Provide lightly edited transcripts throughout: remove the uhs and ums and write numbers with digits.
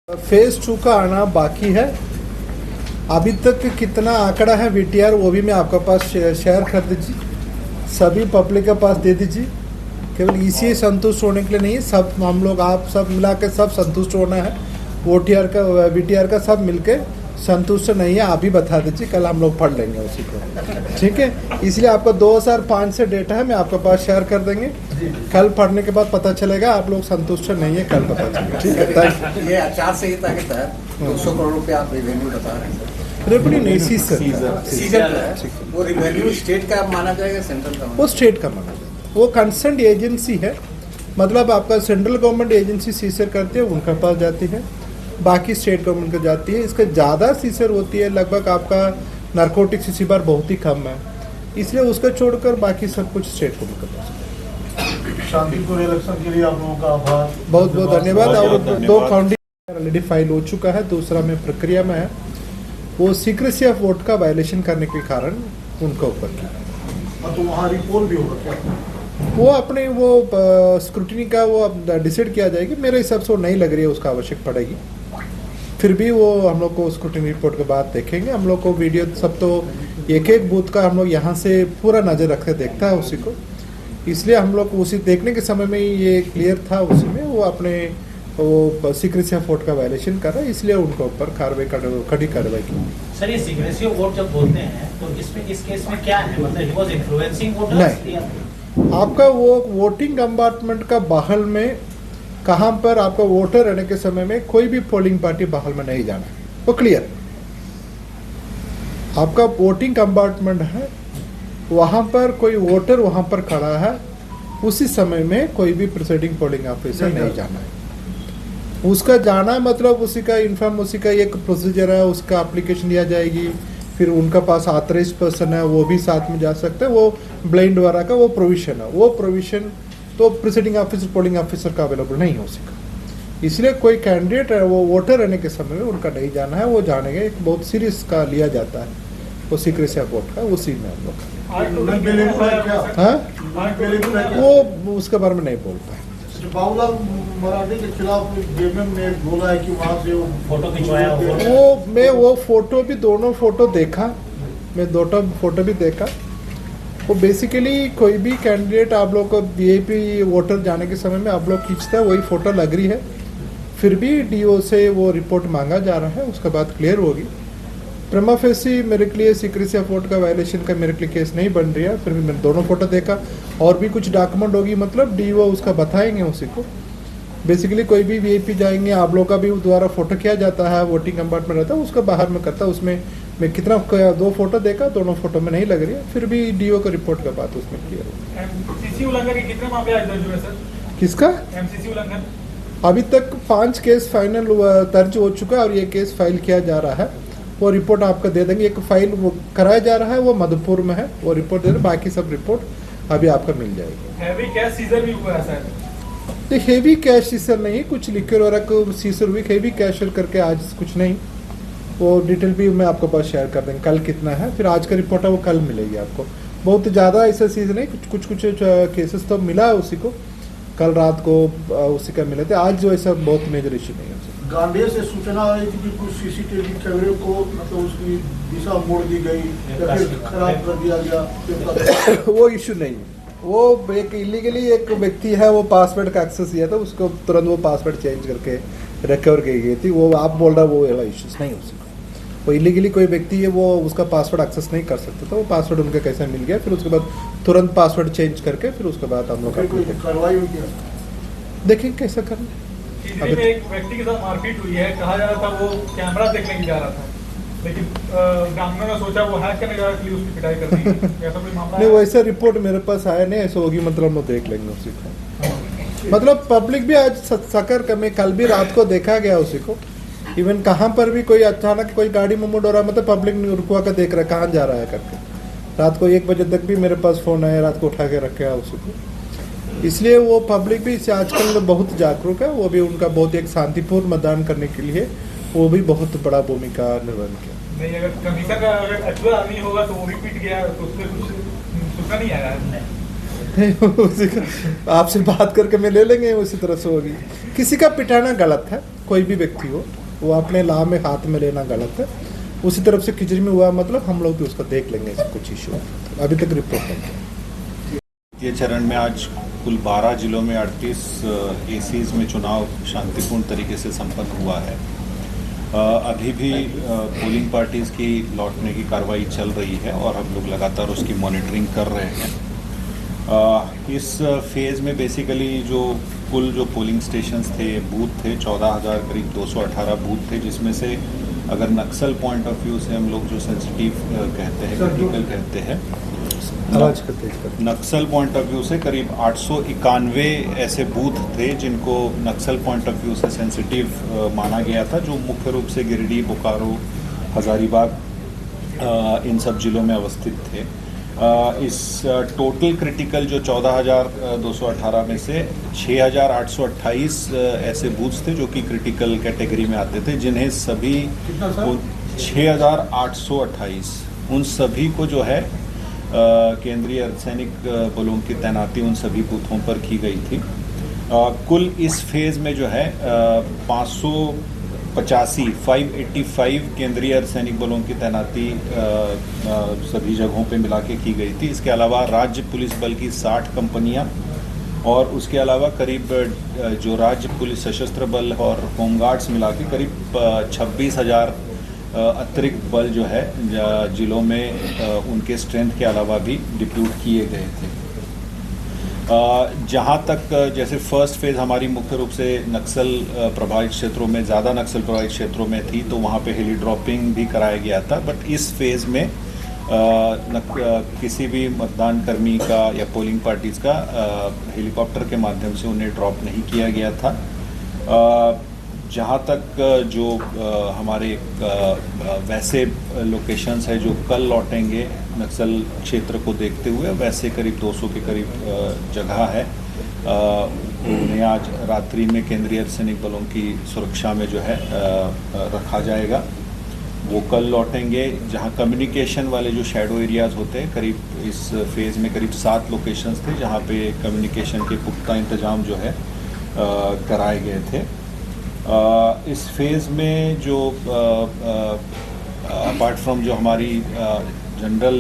Phase 2 का आना बाकी है। अभी तक कितना आंकड़ा है वीटीआर वो भी मैं आपके पास शेयर कर दीजिए, सभी पब्लिक के पास दे दीजिए। केवल इसी संतुष्ट होने के लिए नहीं, सब हम लोग आप सब मिला के सब संतुष्ट होना है। ओटीआर का वीटीआर का सब मिलके संतुष्ट नहीं है, आप भी बता दीजिए, कल हम लोग पढ़ लेंगे उसी को, ठीक है। इसलिए आपको 2005 से डेटा है, मैं आपके पास शेयर कर देंगे। कल पढ़ने के बाद पता चलेगा आप लोग संतुष्ट नहीं है, कल पता चलेगा, ठीक है। ये आचार संहिता के तहत 200 करोड़ रुपया आप रेवेन्यू बता रहे हैं। रेवेन्यू नहीं, सीजन वो रेवेन्यू स्टेट का माना जाएगा, सेंट्रल का? वो स्टेट का माना जाएगा, वो कंसर्न एजेंसी है। मतलब आपका सेंट्रल गवर्नमेंट एजेंसी सीजर करती है, उनके पास जाती है, बाकी स्टेट गवर्नमेंट को जाती है। इसका ज़्यादा सीजर होती है, लगभग आपका नारकोटिक्स इसी बार बहुत ही कम है, इसलिए उसको छोड़कर बाकी सब कुछ स्टेट गवर्नमेंट के पास। शांतिपूर्ण इलेक्शन के लिए आप लोगों का आभार, बहुत बहुत धन्यवाद। और 2 फाउंडेशन ऑलरेडी फाइल हो चुका है, दूसरा में प्रक्रिया में है। वो सीक्रेसी ऑफ वोट का वायलेशन करने के कारण उनका ऊपर किया। तो वहाँ रिपोर्ट भी होगा क्या? वो अपने वो स्क्रूटिनी का वो डिसाइड किया जाएगी। मेरे हिसाब से वो नहीं लग रही है उसका आवश्यक पड़ेगी, फिर भी वो हम लोग को स्क्रूटिनी रिपोर्ट के बाद देखेंगे। हम लोग को वीडियो सब तो एक एक बूथ का हम लोग यहाँ से पूरा नज़र रख के देखता है उसी को, इसलिए हम लोग उसी देखने के समय में ये क्लियर था उसी में वो अपने वो सीक्रेसी ऑफ वोट का वायलेशन कर रहा है, इसलिए उनके ऊपर कड़ी कार्रवाई की। सर, ये सीक्रेसी ऑफ वोट जब बोलते हैं तो इसमें इस केस में क्या है? मतलब ही वाज इन्फ्लुएंसिंग वोटर्स? नहीं, आपका वो वोटिंग कंपार्टमेंट का बाहर में कहाँ पर आपका वोटर रहने के समय में कोई भी पोलिंग पार्टी बाहर में नहीं जाना है, वो क्लियर। आपका वोटिंग कंपार्टमेंट है, वहाँ पर कोई वोटर वहाँ पर खड़ा है, उसी समय में कोई भी प्रिसाइडिंग पोलिंग ऑफिसर नहीं जाना है। उसका जाना मतलब उसी का इन्फॉर्म, उसी का एक प्रोसीजर है, उसका एप्लीकेशन दिया जाएगी, फिर उनका पास ऑथराइज पर्सन है वो भी साथ में जा सकता है। वो ब्लाइंड वाला का वो प्रोविजन है, वो प्रोविजन तो प्रिसाइडिंग ऑफिसर पोलिंग ऑफिसर का अवेलेबल नहीं हो सका, इसलिए कोई कैंडिडेट है वो वोटर रहने के समय में उनका नहीं जाना है। वो जाने का एक बहुत सीरियस का लिया जाता है, वो सीक्रेसी ऑफ वोट का, उसी में हम लोग वो उसके बारे में नहीं बोल पाए। बाबूलाल मराठी के खिलाफ जेएमएम ने बोला है कि वहाँ से वो फोटो खिंचवाया वो मैं वो फोटो भी दोनों फोटो देखा, मैं दोनों फोटो भी देखा। वो बेसिकली कोई भी कैंडिडेट आप लोग को वीआईपी वोटर जाने के समय में आप लोग खींचता है, वही फोटो लग रही है, फिर भी डीओ से वो रिपोर्ट मांगा जा रहा है, उसके बाद क्लियर होगी। प्रमा फेसी मेरे के लिए सीक्रेसी ऑफ वोट का वायलेशन का मेरे के लिए केस नहीं बन रही है, फिर भी मैंने दोनों फोटो देखा। और भी कुछ डॉक्यूमेंट होगी, मतलब डीओ उसका बताएंगे उसी को। बेसिकली कोई भी वीआईपी जाएंगे, आप लोग का भी द्वारा फोटो किया जाता है, वोटिंग कंपार्टमेंट रहता है, उसका बाहर में करता है। उसमें मैं कितना 2 फोटो देखा, दोनों फोटो में नहीं लग रही है, फिर भी डीओ का रिपोर्ट के बाद उसमें क्लियर हो। एमसीसी उल्लंघन के कितने मामले आज दर्ज हुए सर? किसका? एमसीसी उल्लंघन अभी तक 5 केस फाइनल दर्ज हो चुका है और ये केस फाइल किया जा रहा है, वो रिपोर्ट आपको दे देंगे। एक फाइल वो कराया जा रहा है, वो मधुपुर में है, वो रिपोर्ट दे रहे, बाकी सब रिपोर्ट अभी आपका मिल जाएगी। हैवी कैश सीजर भी हुआ है सर? ये हेवी कैश सीजर नहीं, कुछ लिक्विड वगैरह को सीजर हुई, हेवी कैश करके आज कुछ नहीं। वो डिटेल भी मैं आपको पास शेयर कर देंगे, कल कितना है, फिर आज का रिपोर्ट है वो कल मिलेगी आपको। बहुत ज़्यादा ऐसा सीजर नहीं, कुछ केसेस तो मिला है उसी को, कल रात को उसी का मिले थे। आज जो ऐसा बहुत मेजर इशू नहीं है। गांधी से सूचना आ रही थी कि कुछ सीसीटीवी कैमरे को मतलब उसकी दिशा मोड़ दी गई या फिर खराब कर दिया गया, वो इशू नहीं है। वो एक इलीगली एक व्यक्ति है, वो पासवर्ड का एक्सेस दिया था, उसको तुरंत वो पासवर्ड चेंज करके रिकवर की गई थी। वो आप बोल रहा वो वाला इश्यूज नहीं हो सकता। वो इलीगली कोई व्यक्ति है, वो उसका पासवर्ड एक्सेस नहीं कर सकता था, वो पासवर्ड उनका कैसे मिल गया, फिर उसके बाद तुरंत पासवर्ड चेंज करके फिर उसके बाद हम लोग कार्रवाई हुई क्या? देखेंगे कैसा करना। में एक व्यक्ति के साथ मारपीट हुई है, कहा जा रहा था वो कैमरा देखने के जा रहा था, लेकिन ग्रामीणों ने सोचा वो हैक करने जा रहा था, उसकी पिटाई कर दी। ऐसा कोई मामला नहीं, वैसा रिपोर्ट मेरे पास आया नहीं, ऐसा होगी मतलब हम लोग देख लेंगे उसी को। मतलब पब्लिक भी आज सकर कमे, कल भी रात को देखा गया उसी को। इवन कहाँ पर भी कोई अचानक कोई गाड़ी में मुड़ हो रहा है, मतलब पब्लिक रुकवा कर देख रहा है कहाँ जा रहा है करके। रात को 1 बजे तक भी मेरे पास फ़ोन आया, रात को उठा के रखे उसी को। इसलिए वो पब्लिक भी इससे आजकल बहुत जागरूक है, वो भी उनका बहुत एक शांतिपूर्ण मतदान करने के लिए वो भी बहुत बड़ा भूमिका निर्वहन किया। नहीं, अगर कमीशन का अगर एक्चुअल आदमी होगा तो वो भी पीट गया, तो उसमें कुछ सूखा नहीं आया है। आपसे बात करके मैं ले लेंगे, उसी तरह से होगी। किसी का पिटाना गलत है, कोई भी व्यक्ति हो, वो अपने लाभ में हाथ में लेना गलत है। उसी तरफ से खिचड़ी में हुआ मतलब हम लोग भी उसको देख लेंगे, इसका कुछ इशू अभी तक रिपोर्ट नहीं है। ये चरण में आज कुल 12 जिलों में 38 एसीज में चुनाव शांतिपूर्ण तरीके से संपन्न हुआ है। अभी भी पोलिंग पार्टीज की लौटने की कार्रवाई चल रही है और हम लोग लगातार उसकी मॉनिटरिंग कर रहे हैं। इस फेज़ में बेसिकली कुल जो पोलिंग स्टेशंस थे, बूथ थे, 14,000 करीब 218 बूथ थे, जिसमेम से अगर नक्सल पॉइंट ऑफ व्यू से हम लोग जो सेंसिटिव कहते हैं, क्रिटिकल कहते हैं, नक्सल पॉइंट ऑफ व्यू से करीब 891 ऐसे बूथ थे जिनको नक्सल पॉइंट ऑफ व्यू से सेंसिटिव माना गया था, जो मुख्य रूप से गिरिडीह, बोकारो, हजारीबाग इन सब जिलों में अवस्थित थे। इस टोटल क्रिटिकल जो 14,218 में से 6,828 ऐसे बूथ्स थे जो कि क्रिटिकल कैटेगरी में आते थे, जिन्हें सभी 6,828 उन सभी को जो है केंद्रीय अर्धसैनिक बलों की तैनाती उन सभी बूथों पर की गई थी। कुल इस फेज़ में जो है 585 केंद्रीय अर्धसैनिक बलों की तैनाती सभी जगहों पे मिला के की गई थी। इसके अलावा राज्य पुलिस बल की 60 कंपनियां और उसके अलावा करीब जो राज्य पुलिस सशस्त्र बल और होमगार्ड्स मिला के करीब 26,000 अतिरिक्त बल जो है जिलों में उनके स्ट्रेंथ के अलावा भी डिप्यूट किए गए थे। जहाँ तक जैसे फर्स्ट फेज़ हमारी मुख्य रूप से नक्सल प्रभावित क्षेत्रों में, ज़्यादा नक्सल प्रभावित क्षेत्रों में थी, तो वहाँ पे हेली ड्रॉपिंग भी कराया गया था। बट इस फेज़ में किसी भी मतदान कर्मी का या पोलिंग पार्टीज़ का हेलीकॉप्टर के माध्यम से उन्हें ड्रॉप नहीं किया गया था। जहाँ तक जो हमारे वैसे लोकेशंस है जो कल लौटेंगे नक्सल क्षेत्र को देखते हुए, वैसे करीब 200 के करीब जगह है। उन्हें आज रात्रि में केंद्रीय अर्धसैनिक बलों की सुरक्षा में जो है रखा जाएगा। वो कल लौटेंगे। जहाँ कम्युनिकेशन वाले जो शैडो एरियाज़ होते हैं, करीब इस फेज़ में करीब 7 लोकेशंस थे जहाँ पे कम्युनिकेशन के पुख्ता इंतजाम जो है कराए गए थे। इस फेज़ में जो अपार्ट फ्रॉम जो हमारी जनरल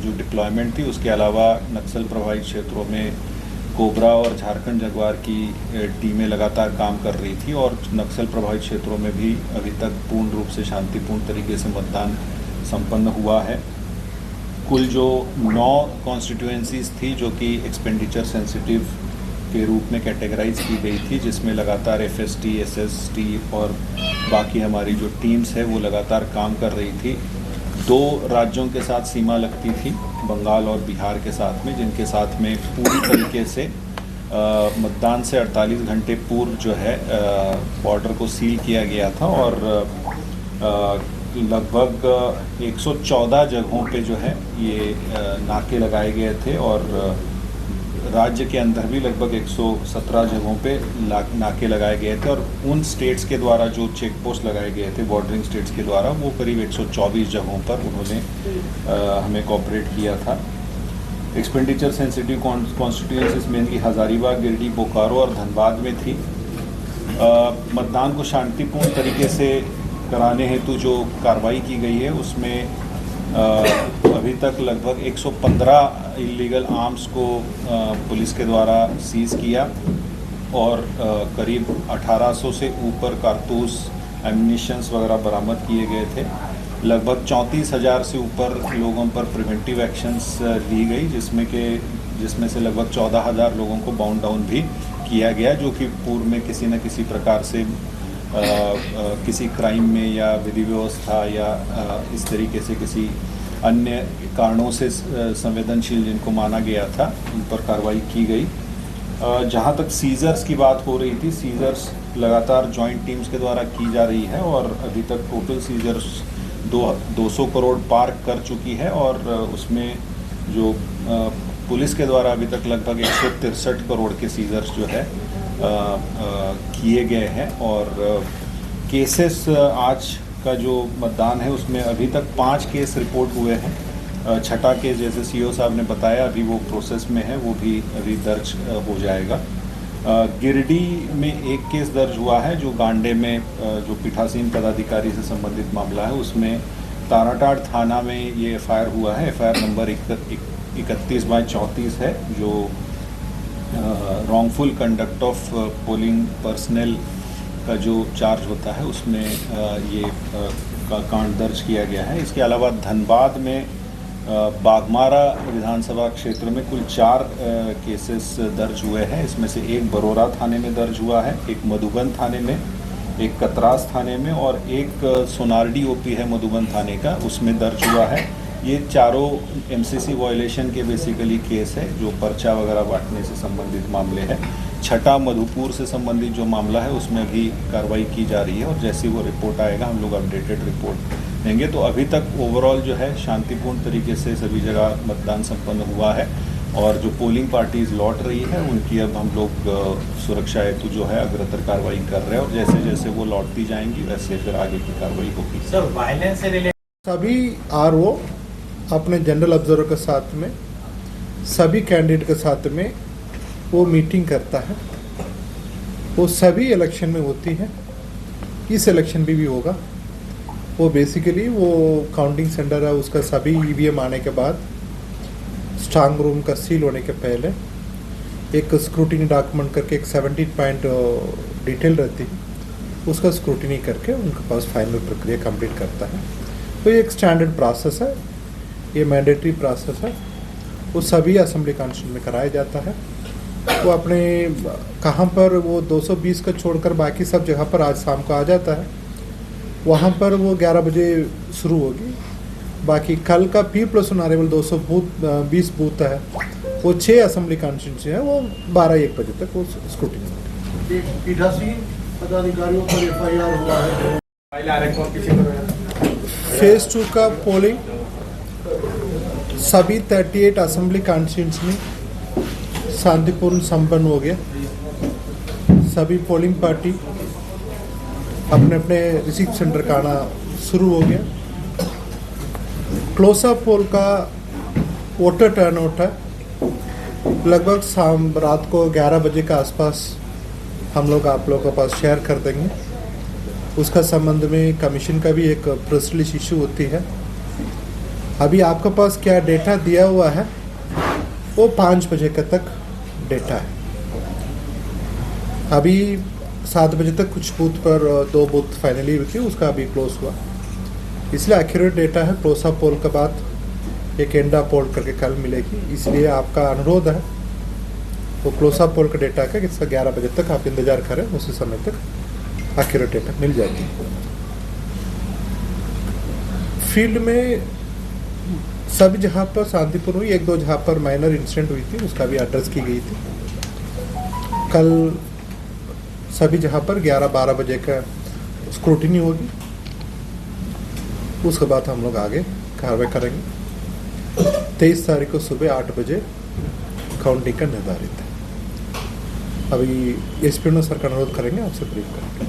जो डिप्लॉयमेंट थी, उसके अलावा नक्सल प्रभावित क्षेत्रों में कोबरा और झारखंड जगुआर की टीमें लगातार काम कर रही थी और नक्सल प्रभावित क्षेत्रों में भी अभी तक पूर्ण रूप से शांतिपूर्ण तरीके से मतदान संपन्न हुआ है। कुल जो 9 कॉन्स्टिट्यूएंसीज थी जो कि एक्सपेंडिचर सेंसिटिव के रूप में कैटेगराइज की गई थी, जिसमें लगातार एफएसटी, एसएसटी और बाकी हमारी जो टीम्स है वो लगातार काम कर रही थी। 2 राज्यों के साथ सीमा लगती थी, बंगाल और बिहार के साथ में, जिनके साथ में पूरी तरीके से मतदान से 48 घंटे पूर्व जो है बॉर्डर को सील किया गया था और लगभग 114 जगहों पे जो है ये नाके लगाए गए थे और राज्य के अंदर भी लगभग 117 जगहों पे नाके लगाए गए थे और उन स्टेट्स के द्वारा जो चेक पोस्ट लगाए गए थे बॉर्डरिंग स्टेट्स के द्वारा, वो करीब 124 जगहों पर उन्होंने हमें कोऑपरेट किया था। Expenditure sensitive constituencies mainly Hazaribagh, Giridih, Bokaro और धनबाद में थी। मतदान को शांतिपूर्ण तरीके से कराने हेतु जो कार्रवाई की गई है उसमें अभी तक लगभग 115 इलीगल आर्म्स को पुलिस के द्वारा सीज किया और करीब 1800 से ऊपर कारतूस, एम्यूनिशंस वगैरह बरामद किए गए थे। लगभग 34,000 से ऊपर लोगों पर प्रिवेंटिव एक्शंस ली गई, जिसमें से लगभग 14,000 लोगों को बाउंड डाउन भी किया गया, जो कि पूर्व में किसी न किसी प्रकार से किसी क्राइम में या विधि व्यवस्था या इस तरीके से किसी अन्य कारणों से संवेदनशील जिनको माना गया था, उन पर कार्रवाई की गई। जहाँ तक सीजर्स की बात हो रही थी, सीजर्स लगातार जॉइंट टीम्स के द्वारा की जा रही है और अभी तक टोटल सीजर्स 200 करोड़ पार कर चुकी है और उसमें जो पुलिस के द्वारा अभी तक लगभग 163 करोड़ के सीजर्स जो है किए गए हैं और केसेस आज का जो मतदान है उसमें अभी तक 5 केस रिपोर्ट हुए हैं। छठा केस जैसे सीओ साहब ने बताया अभी वो प्रोसेस में है, वो भी अभी दर्ज हो जाएगा। गिरिडीह में एक केस दर्ज हुआ है जो गांडे में जो पीठासीन पदाधिकारी से संबंधित मामला है, उसमें ताराटाड़ थाना में ये एफआईआर हुआ है। एफआईआर नंबर 31/34 है, जो wrongful conduct of polling personal का जो चार्ज होता है उसमें ये का कांड दर्ज किया गया है। इसके अलावा धनबाद में बाघमारा विधानसभा क्षेत्र में कुल 4 केसेस दर्ज हुए हैं। इसमें से एक बरोरा थाने में दर्ज हुआ है, एक मधुबन थाने में, एक कतरास थाने में और एक सोनारडी ओपी है मधुबन थाने का, उसमें दर्ज हुआ है। ये चारों एमसीसी वायलेशन के बेसिकली केस है, जो पर्चा वगैरह बांटने से संबंधित मामले हैं। छठा मधुपुर से संबंधित जो मामला है उसमें भी कार्रवाई की जा रही है और जैसे वो रिपोर्ट आएगा हम लोग अपडेटेड रिपोर्ट देंगे। तो अभी तक ओवरऑल जो है शांतिपूर्ण तरीके से सभी जगह मतदान संपन्न हुआ है और जो पोलिंग पार्टीज लौट रही है उनकी अब हम लोग सुरक्षा हेतु जो है अग्रतर कार्रवाई कर रहे हैं और जैसे जैसे वो लौटती जाएंगी वैसे फिर आगे की कार्रवाई होगी। सर वायलेंस से रिलेटेड सभी आरओ अपने जनरल ऑब्जर्वर के साथ में सभी कैंडिडेट के साथ में वो मीटिंग करता है। वो सभी इलेक्शन में होती है, इस इलेक्शन में भी होगा। वो बेसिकली वो काउंटिंग सेंटर है, उसका सभी ईवीएम आने के बाद स्ट्रांग रूम का सील होने के पहले एक स्क्रूटिनी डॉक्यूमेंट करके एक 17 पॉइंट डिटेल रहती है, उसका स्क्रूटिनी करके उनके पास फाइनल प्रक्रिया कंप्लीट करता है। तो ये एक स्टैंडर्ड प्रोसेस है, ये मैंडेटरी प्रोसेस है। वो सभी असेंबली कॉन्स्टिट्यूशन में कराया जाता है। वो अपने कहाँ पर वो 220 को छोड़कर बाकी सब जगह पर आज शाम को आ जाता है। वहाँ पर वो 11 बजे शुरू होगी। बाकी कल का P+1 अरेबल 220 बूथ है, वो 6 असेंबली कॉन्स्टिट्यूंसी है, वो 12-1 बजे तक वो स्क्रूटिनी होगी। पीठासीन पदाधिकारियों पर एफआईआर हुआ है। फेज 2 का पोलिंग सभी 38 असेंबली कॉन्स्टिट्यूंसी में शांतिपूर्ण संपन्न हो गया। सभी पोलिंग पार्टी अपने अपने रिसीव सेंटर का आना शुरू हो गया। क्लोज अप पोल का वोटर टर्नआउट है लगभग शाम रात को 11 बजे के आसपास हम लोग आप लोगों के पास शेयर कर देंगे। उसका संबंध में कमीशन का भी एक प्रेस रिलीज इशू होती है। अभी आपके पास क्या डेटा दिया हुआ है वो 5 बजे तक डेटा है। अभी 7 बजे तक कुछ बूथ पर 2 बूथ फाइनली हुई थी, उसका अभी क्लोज हुआ, इसलिए एक्यूरेट डेटा है। क्लोज अप पोल के बाद एक एंडा पोल करके कल मिलेगी, इसलिए आपका अनुरोध है वो क्लोज अप पोल का डेटा का इसका 11 बजे तक आप इंतजार करें, उसी समय तक एक्यूरेट डेटा मिल जाएगी। फील्ड में सभी जहाँ पर शांतिपूर्ण हुई, 1-2 जहाँ पर माइनर इंसिडेंट हुई थी उसका भी एड्रेस की गई थी। कल सभी जहाँ पर 11-12 बजे का स्क्रूटिनी होगी, उसके बाद हम लोग आगे कार्रवाई करेंगे। 23 तारीख को सुबह 8 बजे काउंटिंग का निर्धारित है। अभी एसपी सर का अनुरोध करेंगे, आपसे ब्रीफ करेंगे।